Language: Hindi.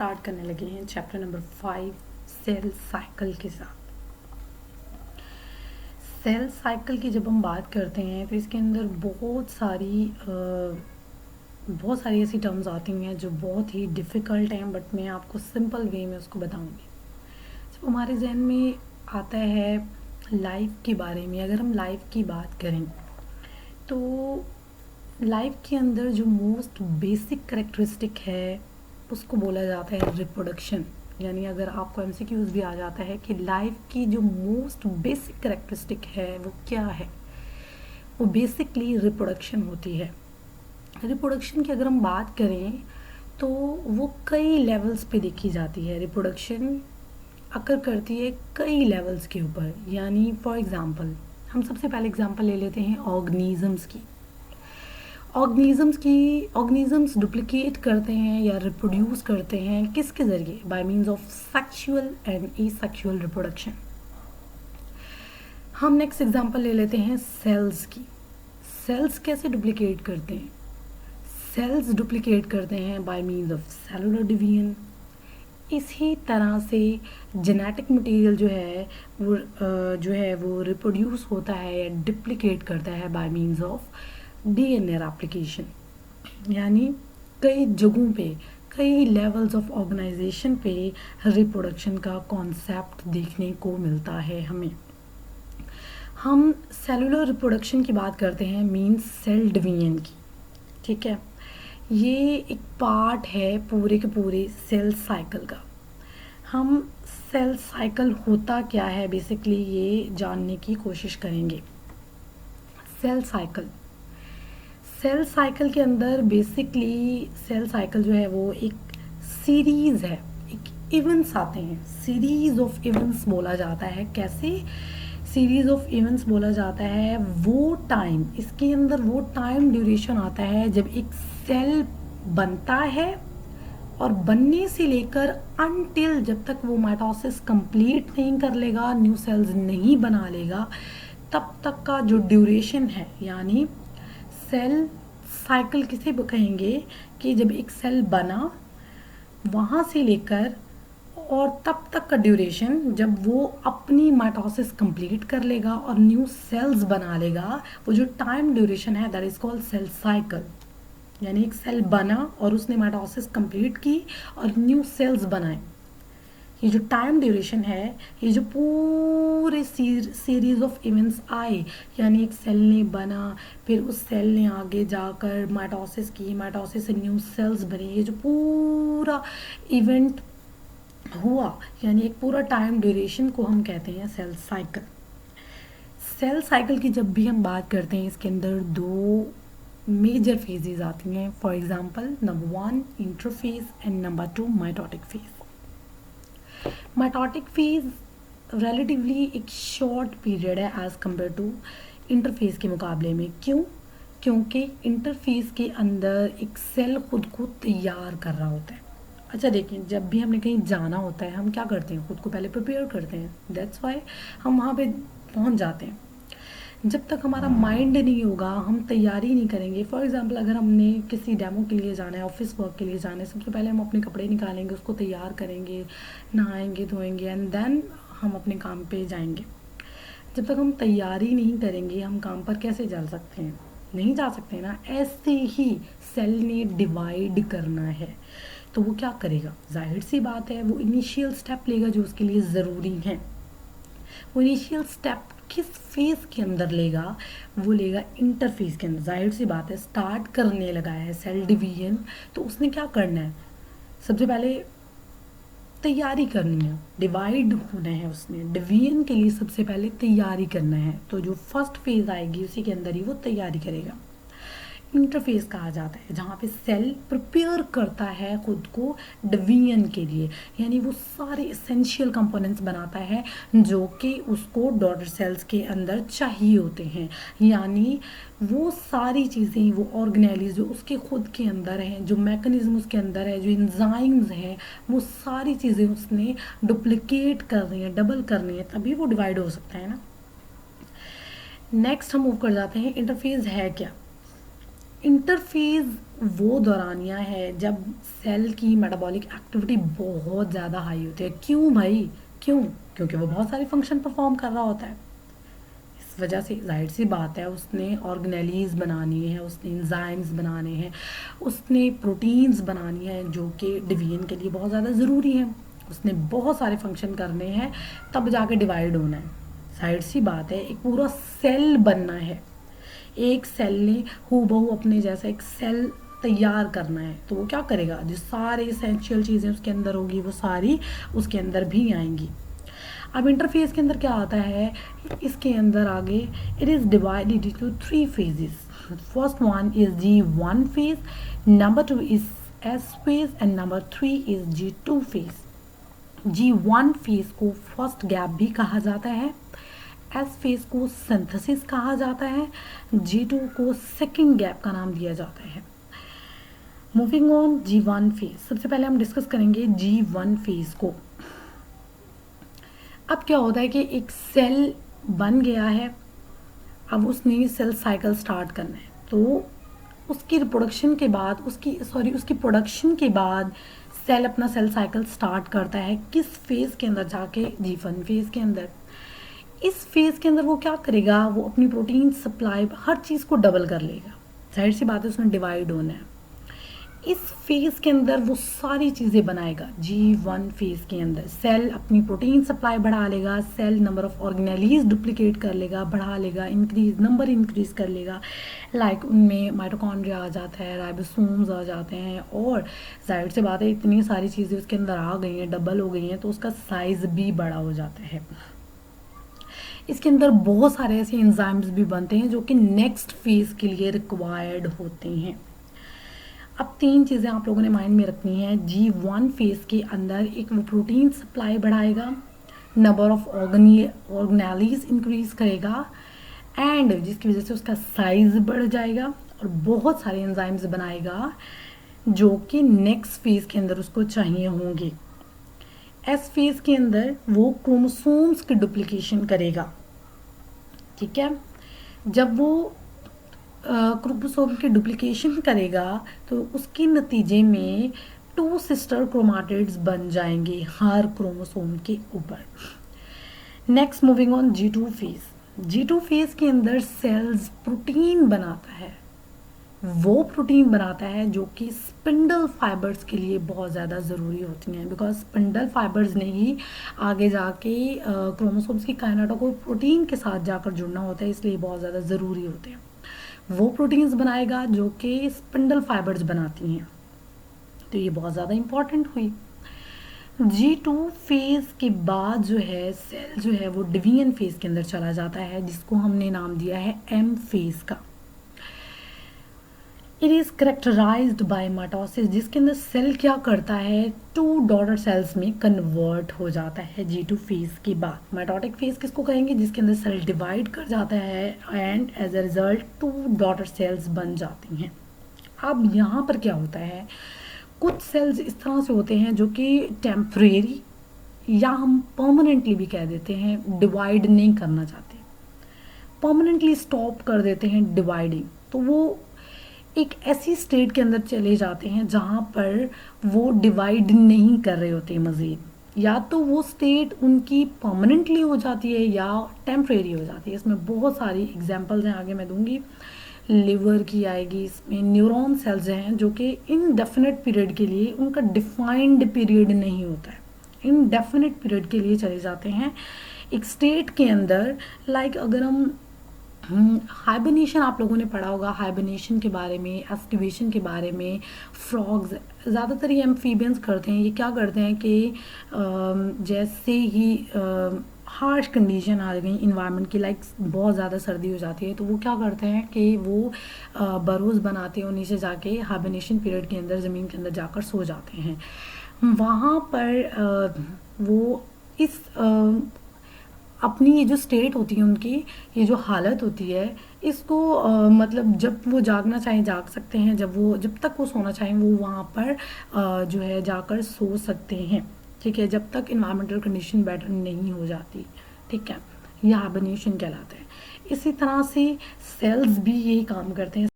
स्टार्ट करने लगे हैं चैप्टर नंबर 5 सेल साइकिल के साथ। सेल साइकिल की जब हम बात करते हैं तो इसके अंदर बहुत सारी ऐसी टर्म्स आती हैं जो बहुत ही डिफ़िकल्ट हैं, बट मैं आपको सिंपल वे में उसको बताऊंगी। जब हमारे जहन में आता है लाइफ के बारे में, अगर हम लाइफ की बात करें तो लाइफ के अंदर जो मोस्ट बेसिक करेक्टरिस्टिक है उसको बोला जाता है रिप्रोडक्शन। यानी अगर आपको एमसीक्यूज भी आ जाता है कि लाइफ की जो मोस्ट बेसिक करेक्टरिस्टिक है वो क्या है, वो बेसिकली रिप्रोडक्शन होती है। रिप्रोडक्शन की अगर हम बात करें तो वो कई लेवल्स पे देखी जाती है। रिप्रोडक्शन अकर करती है कई लेवल्स के ऊपर। यानी फॉर एग्ज़ाम्पल हम सबसे पहले एग्जांपल ले लेते हैं ऑर्गेनिजम्स की। ऑर्गेनिजम्स डुप्लीकेट करते हैं या रिप्रोड्यूस करते हैं किसके ज़रिए? Bye means of sexual and asexual reproduction. हम नेक्स्ट एग्जांपल ले लेते हैं सेल्स की। सेल्स कैसे डुप्लीकेट करते हैं? सेल्स डुप्लीकेट करते हैं bye means of cellular division. इसी तरह से जेनेटिक मटेरियल जो है वो रिप्रोड्यूस होता है या डुप्लीकेट करता है bye means of DNA replication. यानी कई जगहों पे, कई लेवल्स ऑफ ऑर्गेनाइजेशन पे रिप्रोडक्शन का कॉन्सेप्ट देखने को मिलता है हमें। हम सेलुलर रिप्रोडक्शन की बात करते हैं, मीन्स सेल डिवीजन की। ठीक है, ये एक पार्ट है पूरे के पूरे सेल साइकिल का। हम सेल साइकिल होता क्या है बेसिकली ये जानने की कोशिश करेंगे। सेल साइकिल के अंदर बेसिकली सेल साइकिल जो है वो एक सीरीज़ है, एक इवेंट्स आते हैं, सीरीज ऑफ इवेंट्स बोला जाता है। कैसे सीरीज ऑफ इवेंट्स बोला जाता है? वो टाइम, इसके अंदर वो टाइम ड्यूरेशन आता है जब एक सेल बनता है और बनने से लेकर अनटिल जब तक वो माइटोसिस कंप्लीट नहीं कर लेगा, न्यू सेल्स नहीं बना लेगा, तब तक का जो ड्यूरेशन है। यानी सेल साइकिल किसे कहेंगे कि जब एक सेल बना वहाँ से लेकर और तब तक का ड्यूरेशन जब वो अपनी माइटोसिस कंप्लीट कर लेगा और न्यू सेल्स बना लेगा, वो जो टाइम ड्यूरेशन है that is called cell cycle. यानी एक सेल बना और उसने माइटोसिस कंप्लीट की और न्यू सेल्स बनाए, ये जो टाइम ड्यूरेशन है, ये जो पूरे सीरीज ऑफ इवेंट्स आए, यानी एक सेल ने बना, फिर उस सेल ने आगे जाकर माइटोसिस की, माइटोसिस से न्यू सेल्स बने, ये जो पूरा इवेंट हुआ, यानी एक पूरा टाइम ड्यूरेशन को हम कहते हैं सेल साइकिल। सेल साइकिल की जब भी हम बात करते हैं इसके अंदर दो मेजर फेजेस आती हैं। For example number 1 interphase and number 2 mitotic phase. Mitotic phase relatively एक शॉर्ट पीरियड है एज कम्पेयर टू इंटरफेज के मुकाबले में। क्यों? क्योंकि इंटरफेज के अंदर एक सेल खुद को तैयार कर रहा होता है। अच्छा देखिए, जब भी हमने कहीं जाना होता है हम क्या करते हैं? खुद को पहले प्रिपेयर करते हैं, दैट्स वाई हम वहाँ पे पहुँच जाते हैं। जब तक हमारा माइंड नहीं होगा हम तैयारी नहीं करेंगे। फॉर एग्जांपल अगर हमने किसी डेमो के लिए जाना है, ऑफिस वर्क के लिए जाना है, सबसे पहले हम अपने कपड़े निकालेंगे, उसको तैयार करेंगे, नहाएंगे धोएंगे एंड देन हम अपने काम पे जाएंगे। जब तक हम तैयारी नहीं करेंगे हम काम पर कैसे जा सकते हैं? नहीं जा सकते ना। ऐसे ही सेल ने डिवाइड करना है तो वो क्या करेगा? जाहिर सी बात है वो इनिशियल स्टेप लेगा जो उसके लिए ज़रूरी है। वो इनिशियल स्टेप किस फेज के अंदर लेगा? वो लेगा इंटरफेज के अंदर। जाहिर सी बात है स्टार्ट करने लगा है सेल डिवीजन, तो उसने क्या करना है? सबसे पहले तैयारी करनी है, डिवाइड होना है उसने। डिवीजन के लिए सबसे पहले तैयारी करना है, तो जो फर्स्ट फेज आएगी उसी के अंदर ही वो तैयारी करेगा। इंटरफेस कहा जाता है जहाँ पे सेल प्रिपेयर करता है खुद को डिवीजन के लिए, यानी वो सारे एसेंशियल कंपोनेंट्स बनाता है जो कि उसको डॉटर सेल्स के अंदर चाहिए होते हैं। यानी वो सारी चीज़ें, वो ऑर्गेनेलिज जो उसके खुद के अंदर हैं, जो मैकेनिज्म उसके अंदर है, जो एंजाइम्स हैं, वो सारी चीज़ें उसने डुप्लिकेट करनी है, डबल करनी है, तभी वो डिवाइड हो सकता है ना। नेक्स्ट हम मूव कर जाते हैं इंटरफेस है क्या। इंटरफेज वो दौरानिया है जब सेल की मेटाबॉलिक एक्टिविटी बहुत ज़्यादा हाई होती है। क्यों भाई, क्यों? क्योंकि वो बहुत सारे फंक्शन परफॉर्म कर रहा होता है। इस वजह से जाहिर सी बात है उसने ऑर्गेनेलीज बनानी है, उसने एंजाइम्स बनाने हैं, उसने प्रोटीन्स बनानी है जो कि डिवीजन के लिए बहुत ज़्यादा ज़रूरी है। उसने बहुत सारे फंक्शन करने हैं तब जाके डिवाइड होना है। जाहिर सी बात है एक पूरा सेल बनना है, एक सेल ने हूबहू अपने जैसा एक सेल तैयार करना है, तो वो क्या करेगा, जो सारे इसेंशियल चीज़ें उसके अंदर होगी वो सारी उसके अंदर भी आएंगी। अब इंटरफेस के अंदर क्या आता है, इसके अंदर आगे it is divided into 3 phases. First one is G1 phase, number 2 is S phase and number 3 is G2 phase. G1 phase को फर्स्ट गैप भी कहा जाता है, एस फेज को सिंथेसिस कहा जाता है, G2 को सेकंड गैप का नाम दिया जाता है। मूविंग ऑन G1 फेज, सबसे पहले हम डिस्कस करेंगे G1 फेज को। अब क्या होता है कि एक सेल बन गया है, अब उसने सेल साइकिल स्टार्ट करना है, तो उसकी रिप्रोडक्शन के बाद उसकी प्रोडक्शन के बाद सेल अपना सेल साइकिल स्टार्ट करता है किस फेज के अंदर जाके, G1 फेज के अंदर। इस फेज के अंदर वो क्या करेगा, वो अपनी प्रोटीन सप्लाई हर चीज़ को डबल कर लेगा। जाहिर सी बात है उसने डिवाइड होना है। इस फेज के अंदर वो सारी चीज़ें बनाएगा। G1 फेज के अंदर सेल अपनी प्रोटीन सप्लाई बढ़ा लेगा, cell number of organelles duplicate कर लेगा, बढ़ा लेगा, इंक्रीज कर लेगा। लाइक उनमें माइटोकॉन्ड्रिया आ जाता है, राइबोसोम्स आ जाते हैं, और जाहिर सी बात है इतनी सारी चीज़ें उसके अंदर आ गई हैं, डबल हो गई हैं, तो उसका साइज भी बड़ा हो जाता है। इसके अंदर बहुत सारे ऐसे एंजाइम्स भी बनते हैं जो कि नेक्स्ट फेज के लिए रिक्वायर्ड होते हैं। अब 3 चीज़ें आप लोगों ने माइंड में रखनी है। G1 फेज के अंदर एक वो प्रोटीन सप्लाई बढ़ाएगा, नंबर ऑफ ऑर्गेनेलीज इंक्रीज करेगा, एंड जिसकी वजह से उसका साइज बढ़ जाएगा, और बहुत सारे एंजाइम्स बनाएगा जो कि नेक्स्ट फेज के अंदर उसको चाहिए होंगे। एस फेज के अंदर वो क्रोमोसोम्स की डुप्लीकेशन करेगा, ठीक है। जब वो क्रोमोसोम की डुप्लीकेशन करेगा तो उसके नतीजे में 2 सिस्टर क्रोमाटिड्स बन जाएंगे हर क्रोमोसोम के ऊपर। Next moving on G2 phase. G2 phase के अंदर सेल्स प्रोटीन बनाता है, वो प्रोटीन बनाता है जो कि स्पिंडल फाइबर्स के लिए बहुत ज़्यादा ज़रूरी होती हैं, बिकॉज स्पिंडल फाइबर्स ने ही आगे जाके क्रोमोसोम्स की काइनेटो को प्रोटीन के साथ जाकर जुड़ना होता है, इसलिए बहुत ज़्यादा ज़रूरी होते हैं। वो प्रोटीन्स बनाएगा जो कि स्पिंडल फाइबर्स बनाती हैं, तो ये बहुत ज़्यादा इम्पॉर्टेंट हुई। G2 फेज के बाद जो है सेल जो है वो डिवीजन फेज के अंदर चला जाता है, जिसको हमने नाम दिया है M फेज का। It is characterised by mitosis, जिसके अंदर सेल क्या करता है, 2 डॉटर सेल्स में कन्वर्ट हो जाता है G2 फेज के बाद। माइटोटिक फेज किसको कहेंगे, जिसके अंदर सेल डिवाइड कर जाता है and as a result 2 daughter cells बन जाती हैं। अब यहाँ पर क्या होता है, कुछ सेल्स इस तरह से होते हैं जो कि टेम्परेरी या हम परमानेंटली भी कह देते हैं डिवाइड नहीं करना चाहते, परमानेंटली स्टॉप कर देते हैं डिवाइडिंग, तो वो एक ऐसी स्टेट के अंदर चले जाते हैं जहाँ पर वो डिवाइड नहीं कर रहे होते मज़ीद, या तो वो स्टेट उनकी परमानेंटली हो जाती है या टेम्परेरी हो जाती है। इसमें बहुत सारी एग्जांपल्स हैं, आगे मैं दूंगी। लिवर की आएगी, इसमें न्यूरॉन सेल्स हैं जो कि इनडेफिनेट पीरियड के लिए, उनका डिफाइंड पीरियड नहीं होता है, इनडेफिनेट पीरियड के लिए चले जाते हैं एक स्टेट के अंदर। लाइक अगर हम हाइबरनेशन, आप लोगों ने पढ़ा होगा हाइबरनेशन के बारे में, एस्टिवेशन के बारे में। फ्रॉग्स ज़्यादातर ये एम्फीबियंस करते हैं, ये क्या करते हैं कि जैसे ही हार्श कंडीशन आ गई इन्वायरमेंट की, लाइक बहुत ज़्यादा सर्दी हो जाती है, तो वो क्या करते हैं कि वो बरोज़ बनाते हैं और नीचे जाके हाइबरनेशन पीरियड के अंदर ज़मीन के अंदर जाकर सो जाते हैं। वहाँ पर वो इस अपनी ये जो स्टेट होती है उनकी, ये जो हालत होती है, इसको मतलब जब वो जागना चाहें जाग सकते हैं, जब तक वो सोना चाहें वो वहाँ पर जो है जाकर सो सकते हैं, ठीक है, जब तक इन्वायरमेंटल कंडीशन बेटर नहीं हो जाती, ठीक है, ये हाइबरनेशन कहलाता है। इसी तरह से सेल्स भी यही काम करते हैं।